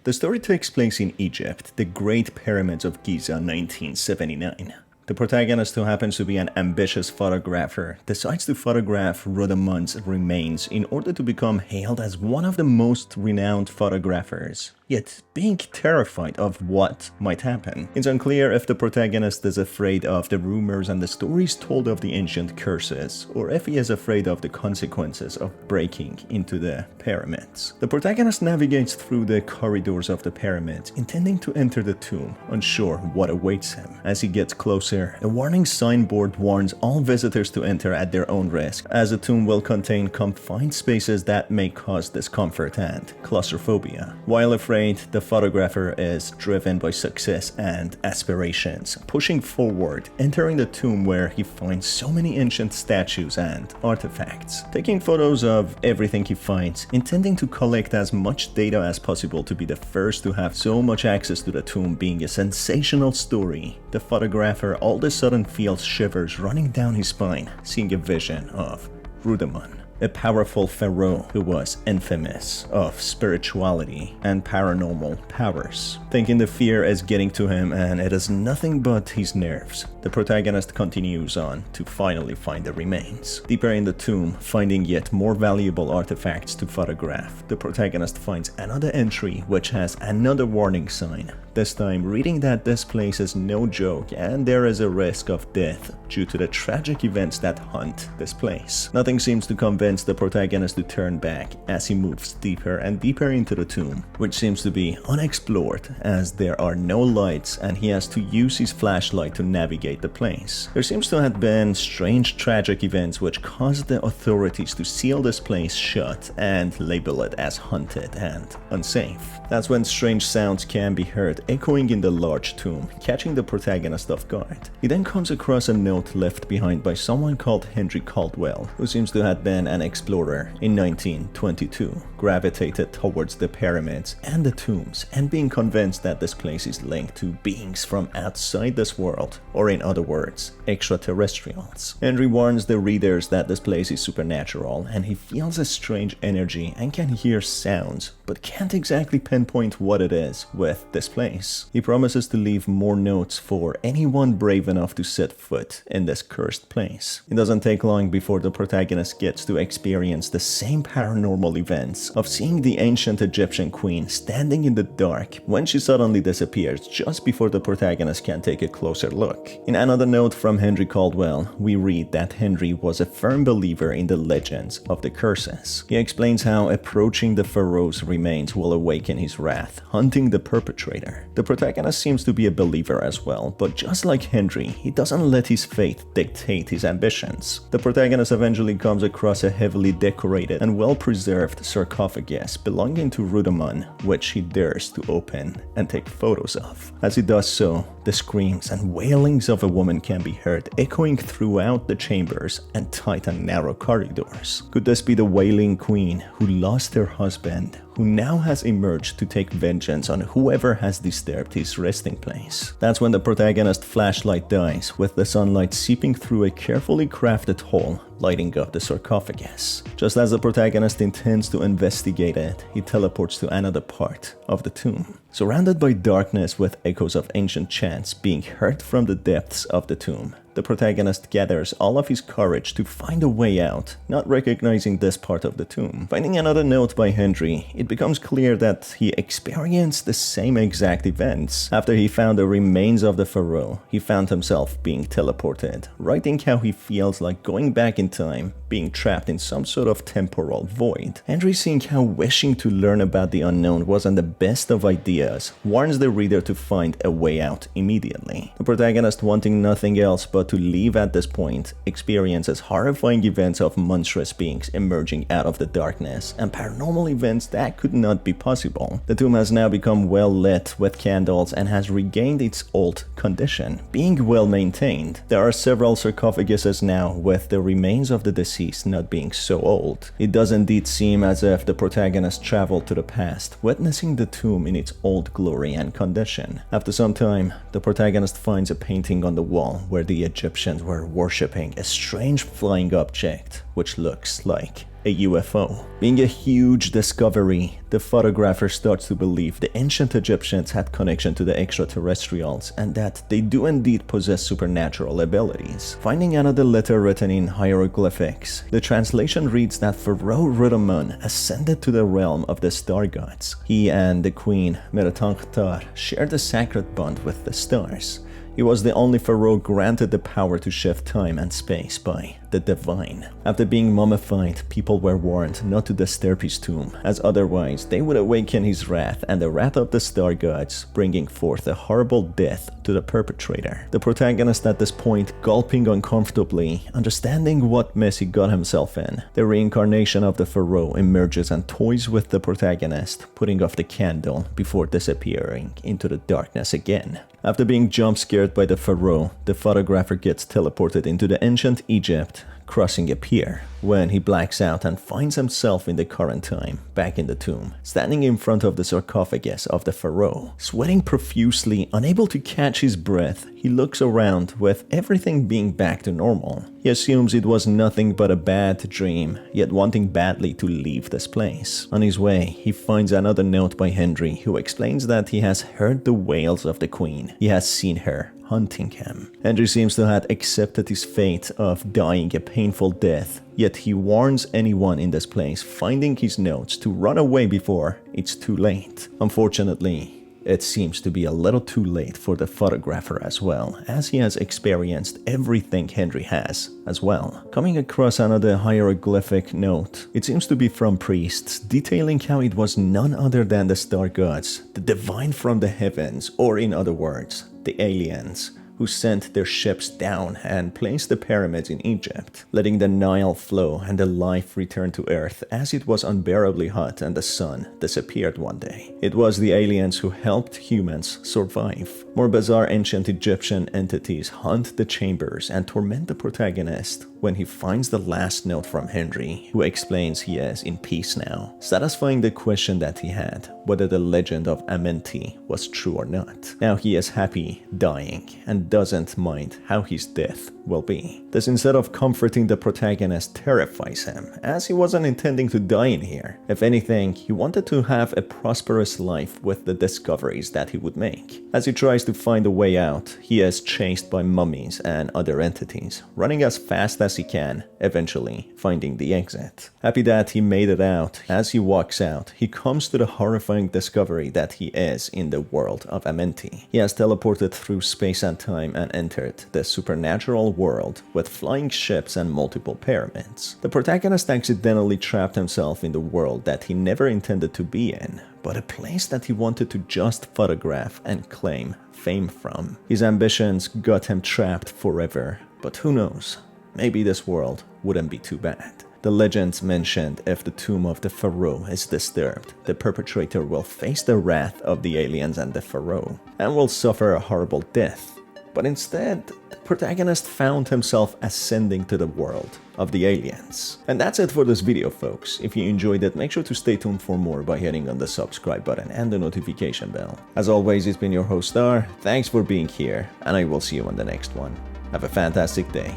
The story takes place in Egypt, the Great Pyramids of Giza, 1979. The protagonist, who happens to be an ambitious photographer, decides to photograph Rudimant's remains in order to become hailed as one of the most renowned photographers, yet being terrified of what might happen. It's unclear if the protagonist is afraid of the rumors and the stories told of the ancient curses, or if he is afraid of the consequences of breaking into the pyramids. The protagonist navigates through the corridors of the pyramids, intending to enter the tomb, unsure what awaits him. As he gets closer, a warning signboard warns all visitors to enter at their own risk, as the tomb will contain confined spaces that may cause discomfort and claustrophobia. While afraid, the photographer is driven by success and aspirations, pushing forward, entering the tomb where he finds so many ancient statues and artifacts. Taking photos of everything he finds, intending to collect as much data as possible to be the first to have so much access to the tomb being a sensational story, the photographer all of a sudden feels shivers running down his spine, seeing a vision of Rudimant, a powerful pharaoh who was infamous of spirituality and paranormal powers. Thinking the fear is getting to him and it is nothing but his nerves, the protagonist continues on to finally find the remains. Deeper in the tomb, finding yet more valuable artifacts to photograph, the protagonist finds another entry which has another warning sign, this time reading that this place is no joke and there is a risk of death due to the tragic events that haunt this place. Nothing seems to convince the protagonist to turn back as he moves deeper and deeper into the tomb, which seems to be unexplored as there are no lights and he has to use his flashlight to navigate the place. There seems to have been strange tragic events which caused the authorities to seal this place shut and label it as haunted and unsafe. That's when strange sounds can be heard echoing in the large tomb, catching the protagonist off guard. He then comes across a note left behind by someone called Henry Caldwell, who seems to have been an explorer in 1922, gravitated towards the pyramids and the tombs and being convinced that this place is linked to beings from outside this world, or in other words, extraterrestrials. Henry warns the readers that this place is supernatural and he feels a strange energy and can hear sounds, but can't exactly pinpoint what it is with this place. He promises to leave more notes for anyone brave enough to set foot in this cursed place. It doesn't take long before the protagonist gets to experience the same paranormal events of seeing the ancient Egyptian queen standing in the dark when she suddenly disappears just before the protagonist can take a closer look. In another note from Henry Caldwell, we read that Henry was a firm believer in the legends of the curses. He explains how approaching the pharaoh's remains will awaken his wrath, hunting the perpetrator. The protagonist seems to be a believer as well, but just like Henry, he doesn't let his faith dictate his ambitions. The protagonist eventually comes across a heavily decorated and well-preserved sarcophagus belonging to Rudimant, which he dares to open and take photos of. As he does so, the screams and wailings of a woman can be heard echoing throughout the chambers and tight and narrow corridors. Could this be the wailing queen who lost her husband, who now has emerged to take vengeance on whoever has disturbed his resting place? That's when the protagonist's flashlight dies, with the sunlight seeping through a carefully crafted hole, lighting up the sarcophagus. Just as the protagonist intends to investigate it, he teleports to another part of the tomb. Surrounded by darkness with echoes of ancient chants being heard from the depths of the tomb, the protagonist gathers all of his courage to find a way out, not recognizing this part of the tomb. Finding another note by Henry, it becomes clear that he experienced the same exact events. After he found the remains of the pharaoh, he found himself being teleported, writing how he feels like going back in time, being trapped in some sort of temporal void. Henry, seeing how wishing to learn about the unknown wasn't the best of ideas, warns the reader to find a way out immediately. The protagonist, wanting nothing else but to leave at this point, experiences horrifying events of monstrous beings emerging out of the darkness and paranormal events that could not be possible. The tomb has now become well lit with candles and has regained its old condition, being well maintained. There are several sarcophaguses now, with the remains of the deceased not being so old. It does indeed seem as if the protagonist traveled to the past, witnessing the tomb in its old glory and condition. After some time, the protagonist finds a painting on the wall where the Egyptians were worshipping a strange flying object which looks like a UFO. Being a huge discovery, the photographer starts to believe the ancient Egyptians had connection to the extraterrestrials and that they do indeed possess supernatural abilities. Finding another letter written in hieroglyphics, the translation reads that Pharaoh Rudamun ascended to the realm of the star gods. He and the queen Merentukhtar shared a sacred bond with the stars. He was the only pharaoh granted the power to shift time and space by the divine. After being mummified, people were warned not to disturb his tomb, as otherwise they would awaken his wrath and the wrath of the star gods, bringing forth a horrible death to the perpetrator. The protagonist at this point gulping uncomfortably, understanding what mess he got himself in. The reincarnation of the pharaoh emerges and toys with the protagonist, putting off the candle before disappearing into the darkness again. After being jump-scared by the pharaoh, the photographer gets teleported into the ancient Egypt, crossing a pier, when he blacks out and finds himself in the current time, back in the tomb, standing in front of the sarcophagus of the pharaoh. Sweating profusely, unable to catch his breath, he looks around with everything being back to normal. He assumes it was nothing but a bad dream, yet wanting badly to leave this place. On his way, he finds another note by Henry, who explains that he has heard the wails of the queen. He has seen her hunting him. Henry seems to have accepted his fate of dying a painful death, yet he warns anyone in this place finding his notes to run away before it's too late. Unfortunately, it seems to be a little too late for the photographer as well, as he has experienced everything Henry has as well. Coming across another hieroglyphic note, it seems to be from priests, detailing how it was none other than the star gods, the divine from the heavens, or in other words, the aliens, who sent their ships down and placed the pyramids in Egypt, letting the Nile flow and the life return to Earth as it was unbearably hot and the sun disappeared one day. It was the aliens who helped humans survive. More bizarre ancient Egyptian entities haunt the chambers and torment the protagonist when he finds the last note from Henry, who explains he is in peace now, satisfying the question that he had, whether the legend of Amenti was true or not. Now he is happy dying and doesn't mind how his death will be. This, instead of comforting the protagonist, terrifies him, as he wasn't intending to die in here. If anything, he wanted to have a prosperous life with the discoveries that he would make. As he tries to find a way out, he is chased by mummies and other entities, running as fast as he can, eventually finding the exit. Happy that he made it out, as he walks out, he comes to the horrifying discovery that he is in the world of Amenti. He has teleported through space and time and entered the supernatural world with flying ships and multiple pyramids. The protagonist accidentally trapped himself in the world that he never intended to be in, but a place that he wanted to just photograph and claim fame from. His ambitions got him trapped forever, but who knows, maybe this world wouldn't be too bad. The legends mentioned if the tomb of the pharaoh is disturbed, the perpetrator will face the wrath of the aliens and the pharaoh, and will suffer a horrible death. But instead, the protagonist found himself ascending to the world of the aliens. And that's it for this video, folks. If you enjoyed it, make sure to stay tuned for more by hitting on the subscribe button and the notification bell. As always, it's been your host Star. Thanks for being here, and I will see you on the next one. Have a fantastic day.